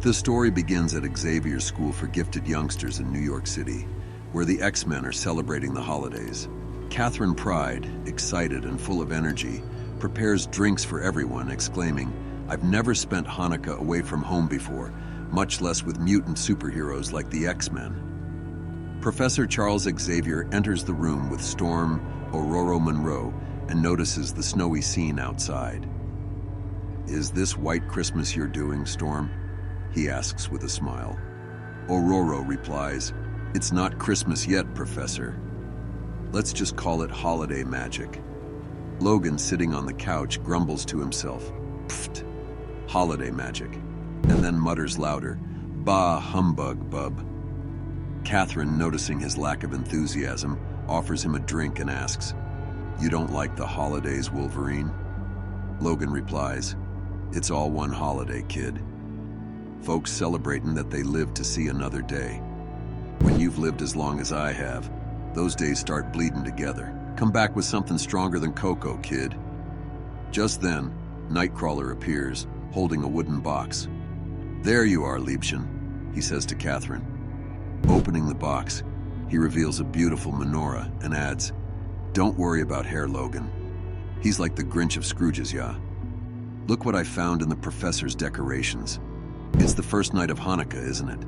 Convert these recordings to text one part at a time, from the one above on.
The story begins at Xavier's School for Gifted Youngsters in New York City, where the X-Men are celebrating the holidays. Katherine Pryde, excited and full of energy, prepares drinks for everyone, exclaiming, "I've never spent Hanukkah away from home before, much less with mutant superheroes like the X-Men." Professor Charles Xavier enters the room with Storm, Ororo Monroe, and notices the snowy scene outside. "Is this White Christmas you're doing, Storm?" he asks with a smile. Ororo replies, "It's not Christmas yet, Professor. Let's just call it holiday magic." Logan, sitting on the couch, grumbles to himself, "Pfft, holiday magic," and then mutters louder, "Bah, humbug, bub." Katherine, noticing his lack of enthusiasm, offers him a drink and asks, "You don't like the holidays, Wolverine?" Logan replies, "It's all one holiday, kid. Folks celebrating that they lived to see another day. When you've lived as long as I have, those days start bleeding together. Come back with something stronger than cocoa, kid." Just then, Nightcrawler appears, holding a wooden box. "There you are, Liebchen," he says to Katherine. Opening the box, he reveals a beautiful menorah and adds, "Don't worry about Herr Logan. He's like the Grinch of Scrooge's, yeah. Look what I found in the professor's decorations. It's the first night of Hanukkah, isn't it?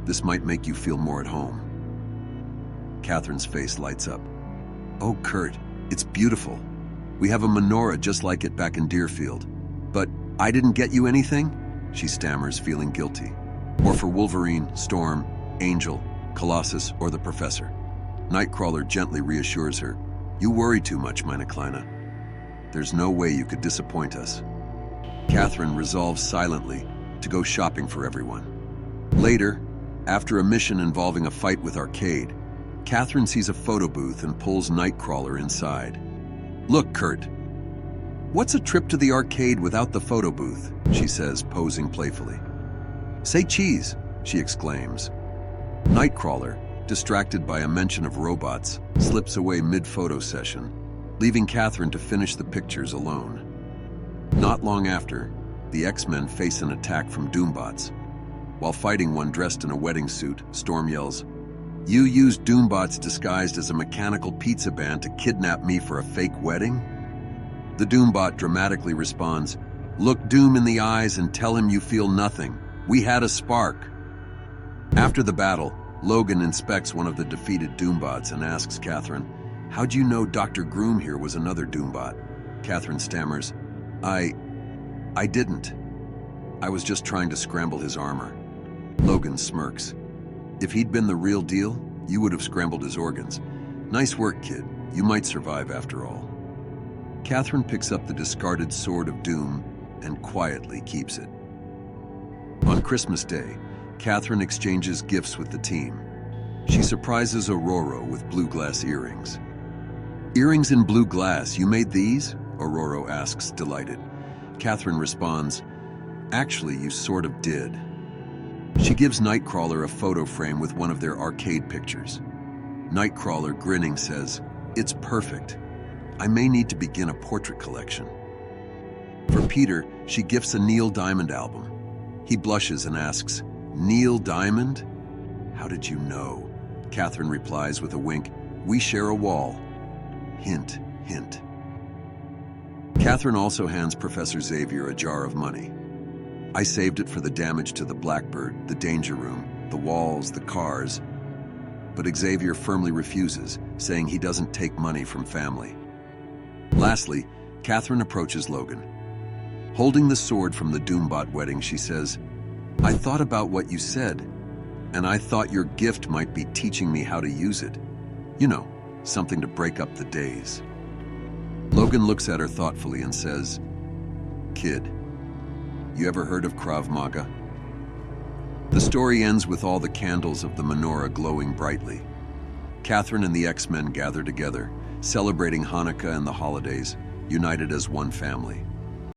This might make you feel more at home." Katherine's face lights up. "Oh, Kurt, it's beautiful. We have a menorah just like it back in Deerfield. But I didn't get you anything?" she stammers, feeling guilty. "Or for Wolverine, Storm, Angel, Colossus, or the Professor." Nightcrawler gently reassures her, "You worry too much, meine Kleine. There's no way you could disappoint us." Katherine resolves silently to go shopping for everyone. Later, after a mission involving a fight with Arcade, Katherine sees a photo booth and pulls Nightcrawler inside. "Look, Kurt, what's a trip to the arcade without the photo booth?" she says, posing playfully. "Say cheese," she exclaims. Nightcrawler, distracted by a mention of robots, slips away mid-photo session, leaving Katherine to finish the pictures alone. Not long after, the X-Men face an attack from Doombots. While fighting one dressed in a wedding suit, Storm yells, "You used Doombots disguised as a mechanical pizza band to kidnap me for a fake wedding?" The Doombot dramatically responds, "Look Doom in the eyes and tell him you feel nothing. We had a spark." After the battle, Logan inspects one of the defeated Doombots and asks Katherine, "How'd you know Dr. Groom here was another Doombot?" Katherine stammers, I didn't. I was just trying to scramble his armor." Logan smirks. "If he'd been the real deal, you would have scrambled his organs. Nice work, kid. You might survive after all." Katherine picks up the discarded Sword of Doom and quietly keeps it. On Christmas Day, Katherine exchanges gifts with the team. She surprises Ororo with blue glass earrings. "Earrings in blue glass, you made these?" Ororo asks, delighted. Katherine responds, "Actually, you sort of did." She gives Nightcrawler a photo frame with one of their arcade pictures. Nightcrawler, grinning, says, "It's perfect. I may need to begin a portrait collection." For Peter, she gifts a Neil Diamond album. He blushes and asks, "Neil Diamond? How did you know?" Katherine replies with a wink, "We share a wall." Hint, hint. Katherine also hands Professor Xavier a jar of money. "I saved it for the damage to the Blackbird, the danger room, the walls, the cars." But Xavier firmly refuses, saying he doesn't take money from family. Lastly, Katherine approaches Logan. Holding the sword from the Doombot wedding, she says, "I thought about what you said, and I thought your gift might be teaching me how to use it. You know, something to break up the days." Logan looks at her thoughtfully and says, "Kid, you ever heard of Krav Maga?" The story ends with all the candles of the menorah glowing brightly. Katherine and the X-Men gather together, celebrating Hanukkah and the holidays, united as one family.